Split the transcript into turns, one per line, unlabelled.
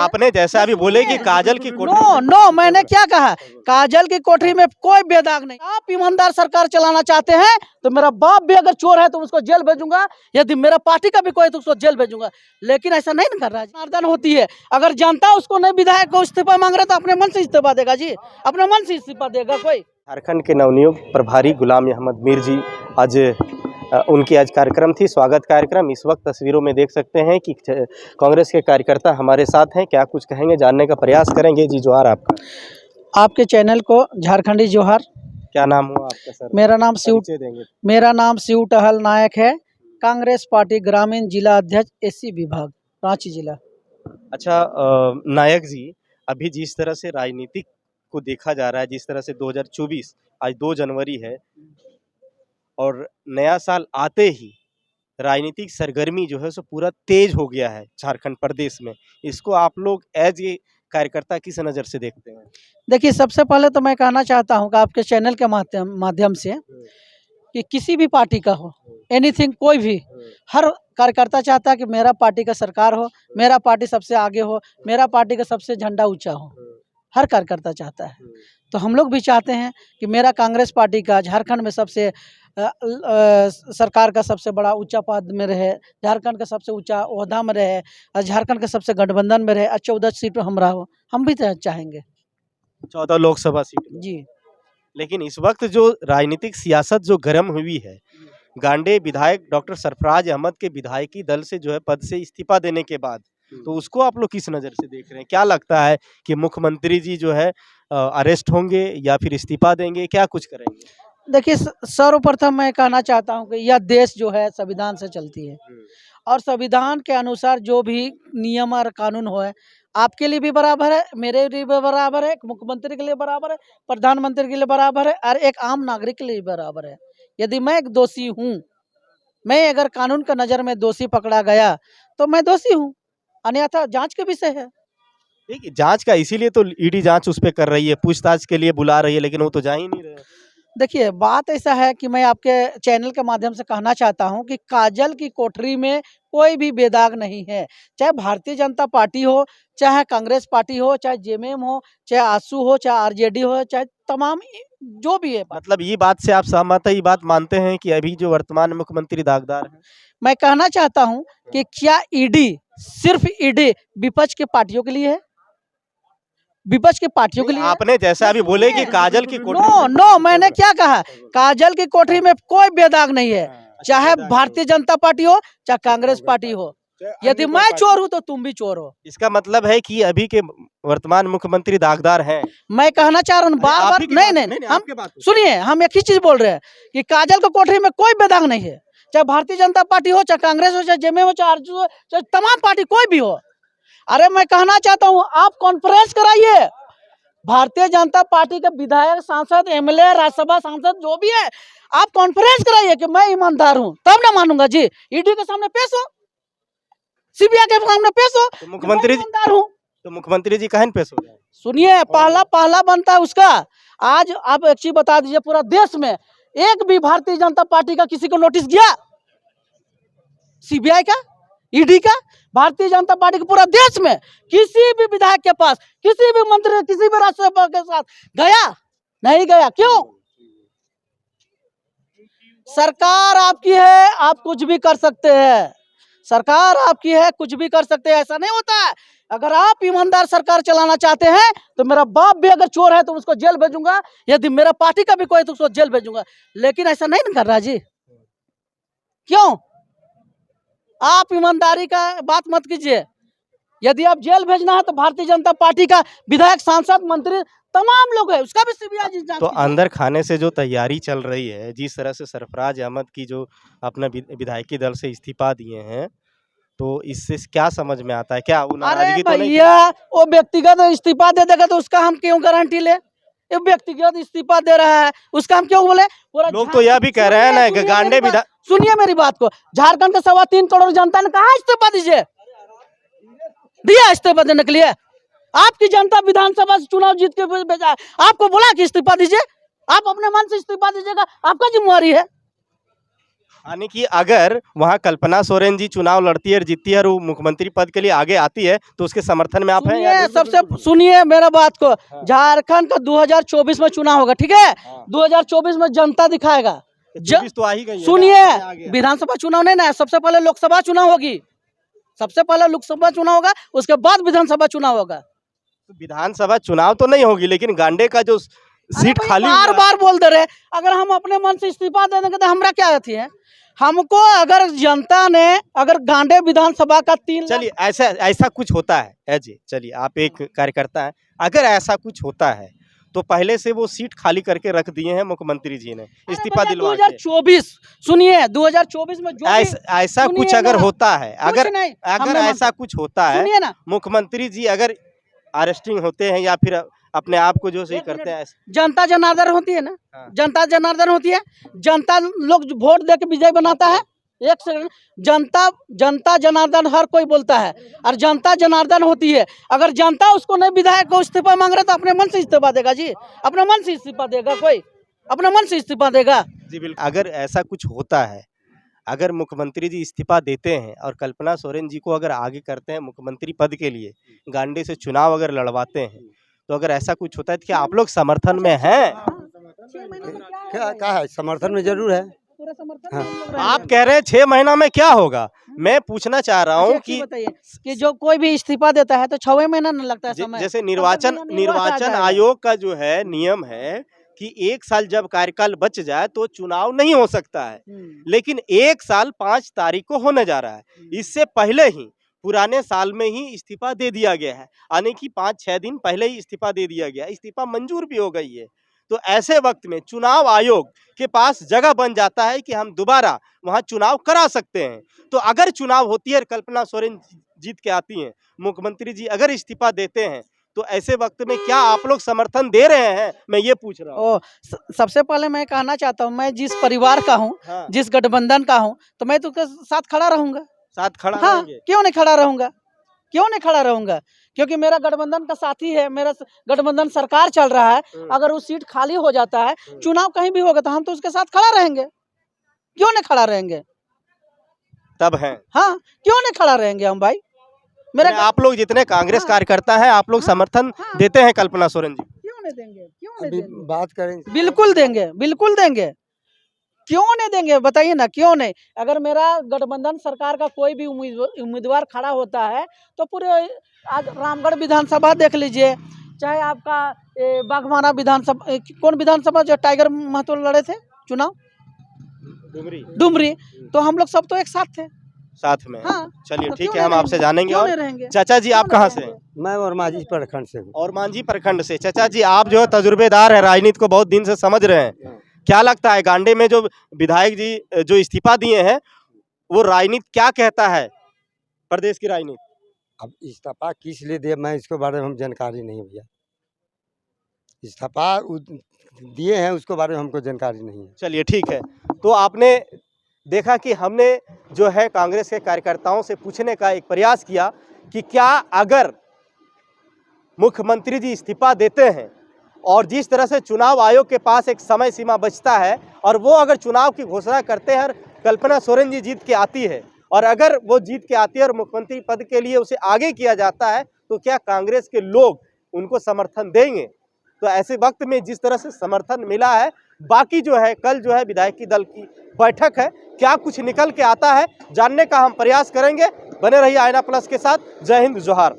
आपने जैसा अभी बोले कि काजल की कोठरी
नो नो, मैंने क्या कहा? काजल की कोठरी में कोई बेदाग नहीं। आप ईमानदार सरकार चलाना चाहते हैं तो मेरा बाप भी अगर चोर है तो उसको जेल भेजूंगा, यदि मेरा पार्टी का भी कोई तो उसको जेल भेजूंगा। लेकिन ऐसा नहीं ना कर रहा है। जनार्दन होती है, अगर जनता उसको नहीं, विधायक को इस्तीफा मांग रहा है तो अपने मन से इस्तीफा देगा जी, अपने मन से इस्तीफा देगा कोई।
झारखंड के नवनियुक्त प्रभारी गुलाम अहमद मीर जी आज उनकी आज कार्यक्रम थी, स्वागत कार्यक्रम। इस वक्त तस्वीरों में देख सकते हैं कि कांग्रेस के कार्यकर्ता हमारे साथ हैं, क्या कुछ कहेंगे जानने का प्रयास करेंगे। जी जोहार आपका।
आपके चैनल को झारखंडी जोहार।
क्या नाम हुआ आपका सर?
मेरा नाम
देंगे।
मेरा नाम शिव टहल नायक है, कांग्रेस पार्टी ग्रामीण जिला अध्यक्ष एससी विभाग, रांची जिला।
अच्छा नायक जी, अभी जिस तरह से राजनीतिक को देखा जा रहा है, जिस तरह से 2024 आज 2 जनवरी है और नया साल आते ही राजनीतिक सरगर्मी जो है सो पूरा तेज हो गया है झारखंड प्रदेश में। इसको आप लोग एज ए कार्यकर्ता किस नज़र से देखते हैं?
देखिए, सबसे पहले तो मैं कहना चाहता हूं कि आपके चैनल के माध्यम से कि किसी भी पार्टी का हो, एनीथिंग, कोई भी, हर कार्यकर्ता चाहता है कि मेरा पार्टी का सरकार हो, मेरा पार्टी सबसे आगे हो, मेरा पार्टी का सबसे झंडा ऊंचा हो। हर कार्यकर्ता चाहता है। तो हम लोग भी चाहते हैं कि मेरा कांग्रेस पार्टी का झारखंड में सबसे सरकार का सबसे बड़ा ऊंचा पद में रहे, झारखंड का सबसे ऊंचा ओहदा में रहे, और झारखंड के सबसे गठबंधन में रहे, और 14 सीट हम रहा हो। हम भी चाहेंगे
14 लोकसभा सीट में।
जी।
लेकिन इस वक्त जो राजनीतिक सियासत जो गर्म हुई है, गांडे विधायक डॉक्टर सरफराज अहमद के विधायकी दल से जो है पद से इस्तीफा देने के बाद, तो उसको आप लोग किस नज़र से देख रहे हैं? क्या लगता है कि मुख्यमंत्री जी जो है अरेस्ट होंगे या फिर इस्तीफा देंगे, क्या कुछ करेंगे?
देखिए, सर्वप्रथम मैं कहना चाहता हूं कि यह देश जो है संविधान से चलती है, और संविधान के अनुसार जो भी नियम और कानून हो है, आपके लिए भी बराबर है, मेरे लिए भी बराबर है, मुख्यमंत्री के लिए बराबर है, प्रधानमंत्री के लिए बराबर है, और एक आम नागरिक के लिए बराबर है। यदि मैं एक दोषी हूँ, मैं अगर कानून का नज़र में दोषी पकड़ा गया तो मैं दोषी हूँ, अन्यथा जांच के विषय है।
देखिए, जांच का इसीलिए तो ईडी जांच उस पे कर रही है, पूछताछ के लिए बुला रही है, लेकिन वो तो जा ही नहीं रहे।
देखिए, बात ऐसा है कि मैं आपके चैनल के माध्यम से कहना चाहता हूं कि काजल की कोठरी में कोई भी बेदाग नहीं है। चाहे भारतीय जनता पार्टी हो, चाहे कांग्रेस पार्टी हो, चाहे जेएमएम हो, चाहे आसू हो, चाहे आरजेडी हो, चाहे तमाम जो भी है।
मतलब ये बात से आप सहमत है, ये बात मानते हैं कि अभी जो वर्तमान मुख्यमंत्री दागदार हैं?
मैं कहना चाहता हूं कि क्या ईडी सिर्फ ईडी विपक्ष के पार्टियों के लिए है? विपक्ष की पार्टियों के लिए?
आपने जैसा अभी बोले कि काजल की कोठरी
नो नो, मैंने क्या कहा? काजल की कोठरी में कोई बेदाग नहीं है, चाहे भारतीय जनता पार्टी हो, चाहे कांग्रेस पार्टी हो। यदि मैं चोर हूं तो तुम भी चोर हो।
इसका मतलब है कि अभी के वर्तमान मुख्यमंत्री दागदार हैं?
मैं कहना चाह रहा हूँ बार-बार, नहीं, हम सुनिए, हम एक ही चीज बोल रहे हैं कि काजल की कोठरी में कोई बेदाग नहीं है, चाहे भारतीय जनता पार्टी हो, चाहे कांग्रेस हो, चाहे जेएमएम हो, चाहे आरजेडी हो, चाहे तमाम पार्टी कोई भी हो। अरे मैं कहना चाहता हूँ, आप कॉन्फ्रेंस कराइए, भारतीय जनता पार्टी के विधायक, सांसद, एमएलए, राज्यसभा सांसद जो भी है, आप कॉन्फ्रेंस कराइए कि मैं ईमानदार हूँ, तब ना मानूंगा जी। ईडी के सामने पेश हो, सीबीआई के सामने पेश हो,
तो मुख्यमंत्री
ईमानदार हूँ।
तो मुख्यमंत्री जी कहन पेश हो जाए?
सुनिए, पहला बनता है उसका। आज आप एक चीज बता दीजिए, पूरा देश में एक भी भारतीय जनता पार्टी का किसी को नोटिस गया? सीबीआई का, ईडी का, भारतीय जनता पार्टी के पूरा देश में किसी भी विधायक के पास, किसी भी मंत्री, किसी भी राज्यसभा के साथ गया? नहीं गया। क्यों? सरकार आपकी है, आप कुछ भी कर सकते हैं। सरकार आपकी है, कुछ भी कर सकते हैं, ऐसा नहीं होता है। अगर आप ईमानदार सरकार चलाना चाहते हैं तो मेरा बाप भी अगर चोर है तो उसको जेल भेजूंगा, यदि मेरा पार्टी का भी कोई तो उसको जेल भेजूंगा। लेकिन ऐसा नहीं कर रहा जी। क्यों? आप ईमानदारी का बात मत कीजिए। यदि आप जेल भेजना है तो भारतीय जनता पार्टी का विधायक, सांसद, मंत्री, तमाम लोग है, उसका भी सीबीआई जांच।
तो अंदर खाने से जो तैयारी चल रही है, जिस तरह से सरफराज अहमद की जो अपना विधायकी दल से इस्तीफा दिए हैं, तो इससे क्या समझ में आता है? क्या वो
अरे
नाराजगी तो नहीं?
भैया, वो व्यक्तिगत इस्तीफा दे देगा तो उसका हम क्यों गारंटी ले? ये व्यक्तिगत इस्तीफा दे रहा है, उसका हम क्यों बोले?
लोग तो यह भी कह रहे हैं ना कि गांडे विधायक।
सुनिए मेरी बात को, झारखंड के 3.25 करोड़ जनता ने कहा इस्तीफा दीजिए, दिया इस्तीफा देने के लिए। आपकी जनता विधानसभा से चुनाव जीत के भेजा, आपको बोला कि इस्तीफा दीजिए? आप अपने मन से इस्तीफा दीजिएगा, आपका जिम्मेवारी है।
यानी कि अगर वहाँ कल्पना सोरेन जी चुनाव लड़ती है और जीतती है और वो मुख्यमंत्री पद के लिए आगे आती है तो उसके समर्थन में आप हैं या
सुनिए,
बिल्कुल
सबसे
नहीं?
सुनिए मेरा बात को।
हाँ।
झारखंड का 2024 में चुनाव होगा, ठीक है।
हाँ।
2024 में जनता दिखाएगा।
24 तो आ ही गई है ना,
सुनिए,
समय आ गया।
विधानसभा चुनाव नहीं ना, सबसे पहले लोकसभा चुनाव होगी। सबसे पहले लोकसभा चुनाव होगा, उसके बाद विधानसभा चुनाव होगा।
तो विधानसभा चुनाव तो नहीं होगी लेकिन गांडे का जो सीट
अरे
खाली
भाई,
हुआ
बार
है,
बार बोल दे रहे। अगर हम अपने मन से इस्तीफा दे देंगे तो हमरा क्या अथी है। हमको अगर जनता ने अगर गांडे विधानसभा का 3 लाख
चलिए ऐसा ऐसा कुछ होता है जी, चलिए आप एक कार्यकर्ता हैं, अगर ऐसा कुछ होता है तो पहले से वो सीट खाली करके रख दिए हैं मुख्यमंत्री जी ने इस्तीफा दिलवा के।
2024 सुनिए, 2024 में जो भी
ऐसा
सुनिए
कुछ अगर
ना,
होता है, अगर
नहीं,
अगर
हमने
ऐसा कुछ होता है,
सुनिए ना,
मुख्यमंत्री जी अगर अरेस्टिंग होते हैं या फिर अपने आप को जो सही करते हैं
जनता जनार्दन होती है ना,
हाँ।
जनता जनार्दन होती है। जनता लोग जो वोट दे के विजय बनाता है। एक सेकंड, जनता जनार्दन हर कोई बोलता है और जनता जनार्दन होती है। अगर जनता उसको नहीं, विधायक को इस्तीफा मांग रहा तो अपने मन से इस्तीफा देगा जी, अपने मन से इस्तीफा देगा, कोई अपने मन से इस्तीफा देगा
जी बिल्कुल। अगर ऐसा कुछ होता है, अगर मुख्यमंत्री जी इस्तीफा देते हैं और कल्पना सोरेन जी को अगर आगे करते हैं मुख्यमंत्री पद के लिए, गांडी से चुनाव अगर लड़वाते हैं, तो अगर ऐसा कुछ होता है तो क्या आप लोग समर्थन में हैं?
क्या है, समर्थन में जरूर है। हाँ।
आप कह रहे हैं 6 महीना में क्या होगा? मैं पूछना चाह रहा हूँ कि
बताइए कि जो कोई भी इस्तीफा देता है तो 6 महीना न लगता है समय।
जैसे निर्वाचन आयोग का जो है नियम है कि 1 साल जब कार्यकाल बच जाए तो चुनाव नहीं हो सकता है, लेकिन 1 साल 5 तारीख को होने जा रहा है। इससे पहले ही पुराने साल में ही इस्तीफा दे दिया गया है, यानी कि 5-6 दिन पहले ही इस्तीफा दे दिया गया, इस्तीफा मंजूर भी हो गई है। तो ऐसे वक्त में चुनाव आयोग के पास जगह बन जाता है कि हम दोबारा वहां चुनाव करा सकते हैं। तो अगर चुनाव होती है, कल्पना सोरेन जीत के आती हैं, मुख्यमंत्री जी अगर इस्तीफा देते हैं, तो ऐसे वक्त में क्या आप लोग समर्थन दे रहे हैं? मैं ये पूछ रहा हूँ।
सबसे पहले मैं कहना चाहता हूँ, मैं जिस परिवार का हूँ,
हाँ।
जिस गठबंधन का हूँ, तो मैं तो उसके साथ खड़ा रहूंगा।
साथ खड़ा
हाँ,
रहेंगे?
क्यों नहीं खड़ा रहूंगा, क्यों नहीं खड़ा रहूंगा, क्योंकि मेरा गठबंधन का साथी है, मेरा गठबंधन सरकार चल रहा है। अगर वो सीट खाली हो जाता है, चुनाव कहीं भी होगा, तो हम तो उसके साथ खड़ा रहेंगे। क्यों नहीं खड़ा रहेंगे?
तब हैं।
हाँ, क्यों नहीं खड़ा रहेंगे हम भाई। मेरा
आप लोग जितने कांग्रेस कार्यकर्ता हैं, आप लोग समर्थन देते हैं कल्पना सोरेन जी?
क्यों नहीं देंगे, क्यों नहीं
अभी
देंगे?
बात करें,
बिल्कुल देंगे, बिल्कुल देंगे। क्यों नहीं देंगे, बताइए ना, क्यों नहीं। अगर मेरा गठबंधन सरकार का कोई भी उम्मीदवार खड़ा होता है तो पूरे आज रामगढ़ विधानसभा देख लीजिए, चाहे आपका बाघमारा विधानसभा, कौन विधानसभा जो टाइगर महतो लड़े थे चुनाव, डुमरी, तो हम लोग सब तो एक साथ थे,
साथ में।
हाँ।
चलिए
तो
ठीक
क्यों
है, हम
नहीं
आपसे जानेंगे।
क्यों
और
नहीं रहेंगे?
चाचा जी आप कहाँ से हैं?
मैं और मांझी प्रखंड से हूँ।
और मांझी प्रखंड से। चाचा जी आप जो है तजुर्बेदार है, राजनीति को बहुत दिन से समझ रहे हैं, क्या लगता है गांडे में जो विधायक जी जो इस्तीफा दिए हैं, वो राजनीति क्या कहता है, प्रदेश की राजनीति?
अब इस्तीफा किस लिए दिया, मैं इसके बारे में हम जानकारी नहीं भैया। इस्तीफा दिए हैं उसके बारे में हमको जानकारी नहीं है।
चलिए ठीक है। तो आपने देखा कि हमने जो है कांग्रेस के कार्यकर्ताओं से पूछने का एक प्रयास किया कि क्या अगर मुख्यमंत्री जी इस्तीफा देते हैं और जिस तरह से चुनाव आयोग के पास एक समय सीमा बचता है और वो अगर चुनाव की घोषणा करते हैं और कल्पना सोरेन जी जीत के आती है, और अगर वो जीत के आती है और मुख्यमंत्री पद के लिए उसे आगे किया जाता है, तो क्या कांग्रेस के लोग उनको समर्थन देंगे? तो ऐसे वक्त में जिस तरह से समर्थन मिला है, बाकी जो है कल जो है विधायकी दल की बैठक है, क्या कुछ निकल के आता है जानने का हम प्रयास करेंगे। बने रहिए आईना प्लस के साथ। जय हिंद, जोहार।